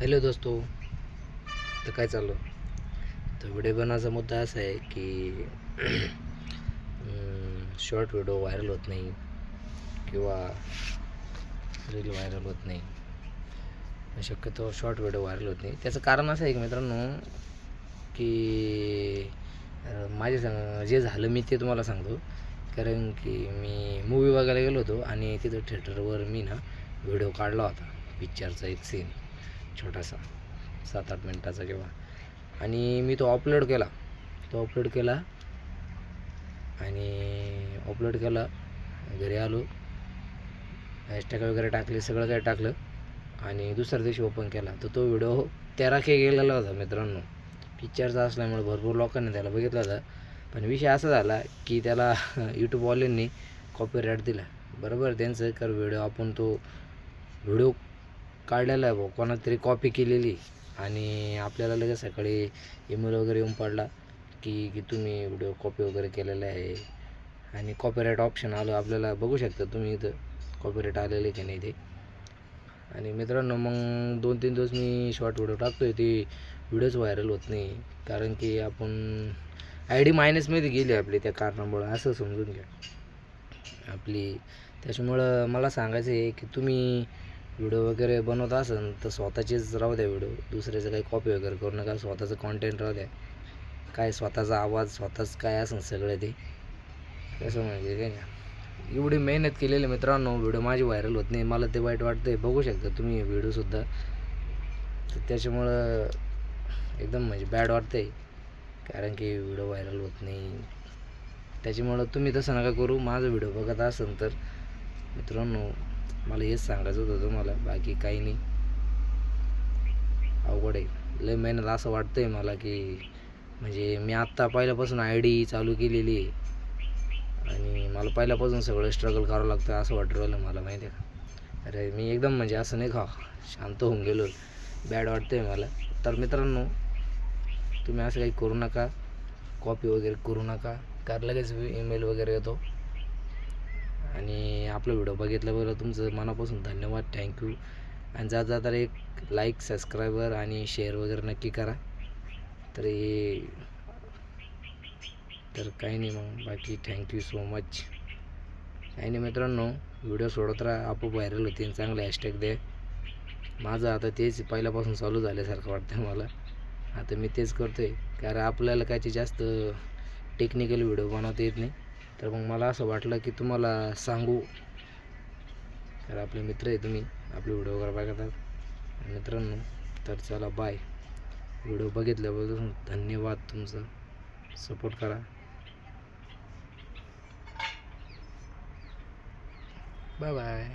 Hello दोस्तो, तर काय चाललं. तर व्हिडिओ बनवायचा मुद्दा असा आहे की शॉर्ट व्हिडिओ व्हायरल होत नाही किंवा रील व्हायरल होत नाही. शक्यतो शॉर्ट व्हिडिओ व्हायरल होत नाही. त्याचं कारण असं आहे की मित्रांनो, की माझे जे झालं मी ते तुम्हाला सांगतो. कारण की मी मूवी बघायला गेलो होतो आणि तिथं थिएटरवर मी व्हिडिओ काढला होता पिक्चरचा एक सीन छोटासा 7-8 मिनटाचा किंवा, आणि मी तो अपलोड केला आणि घरी आलो, हॅशटॅग वगैरे टाकले, सगळं काही टाकलं आणि दुसऱ्या दिवशी ओपन केला तर तो व्हिडिओ 13K गेलेला होता मित्रांनो. पिक्चरचा असल्यामुळे भरपूर लोकांनी त्याला बघितला होता. पण विषय असा झाला की त्याला यूट्यूबवाल्यांनी कॉपीराईट दिला. बरोबर त्यांचं कर व्हिडिओ, आपण तो व्हिडिओ काढलेला आहे कोणाला तरी कॉपी केलेली, आणि आपल्याला लगेच सकाळी ईमेल वगैरे येऊन पडला की तुम्ही व्हिडिओ कॉपी वगैरे केलेला आहे, आणि कॉपीराईट ऑप्शन आलं. आपल्याला बघू शकता तुम्ही इथं कॉपीराईट आलेले की नाही ते. आणि मित्रांनो, मग 2-3 दिवस मी शॉर्ट व्हिडिओ टाकतोय, ते व्हिडिओच व्हायरल होत नाही. कारण की आपण ID मायनसमध्ये गेली आपली त्या कारणामुळं, असं समजून घ्या आपली. त्याच्यामुळं मला सांगायचं आहे की तुम्ही व्हिडिओ वगैरे बनवत असेल तर स्वतःचेच राहू द्या व्हिडिओ, दुसऱ्याचं काही कॉपी वगैरे करू नका. स्वतःचं कॉन्टेंट राहू द्या, काय स्वतःचा आवाज स्वतःच काय असेल सगळं ते कसं, म्हणजे काय एवढी मेहनत केलेली मित्रांनो, व्हिडिओ माझी व्हायरल होत नाही. मला ते वाईट वाटतं आहे. बघू शकता तुम्ही व्हिडिओसुद्धा. तर त्याच्यामुळं एकदम म्हणजे बॅड वाटतं आहे, कारण की व्हिडिओ व्हायरल होत नाही. त्याच्यामुळं तुम्ही तसं नका करू. माझा व्हिडिओ बघत असेल तर मित्रांनो, मला हेच सांगायचं होतं तुम्हाला, बाकी काही नाही. अवघड आहे, लय मेहनत. असं वाटतं आहे मला की म्हणजे मी आत्ता पहिल्यापासून ID चालू केलेली आहे आणि मला पहिल्यापासून सगळं स्ट्रगल करावं लागतं असं वाटू राहिलं मला, माहिती आहे का. अरे मी एकदम म्हणजे असं नाही का शांत होऊन गेलो, बॅड वाटतं आहे मला. तर मित्रांनो, तुम्ही असं काही करू नका, कॉपी वगैरे करू नका, कारण लगेच ईमेल वगैरे येतो. आणि आपला व्हिडिओ बघितल्याबद्दल तुमचं मनापासून धन्यवाद, थँक्यू. आणि जाता एक लाईक, सबस्क्रायबर आणि शेअर वगैरे नक्की करा. तर काही नाही, मग बाकी थँक्यू सो मच. काही नाही मित्रांनो, व्हिडिओ सोडत राहा, आपोआप व्हायरल होते. चांगले हॅशटॅग द्या. माझं आता तेच पहिल्यापासून चालू झाल्यासारखं वाटतं मला. आता मी तेच करतो आहे, कारण आपल्याला कायची जास्त टेक्निकल व्हिडिओ बनवता येत नाही. तर मग मला असं वाटलं की तुम्हाला सांगू, तर आपले मित्र आहे, तुम्ही आपले व्हिडिओ वगैरे बघतात मित्रांनो. तर चला बाय. व्हिडिओ बघितल्याबद्दल धन्यवाद, तुमचं सपोर्ट करा. Bye bye.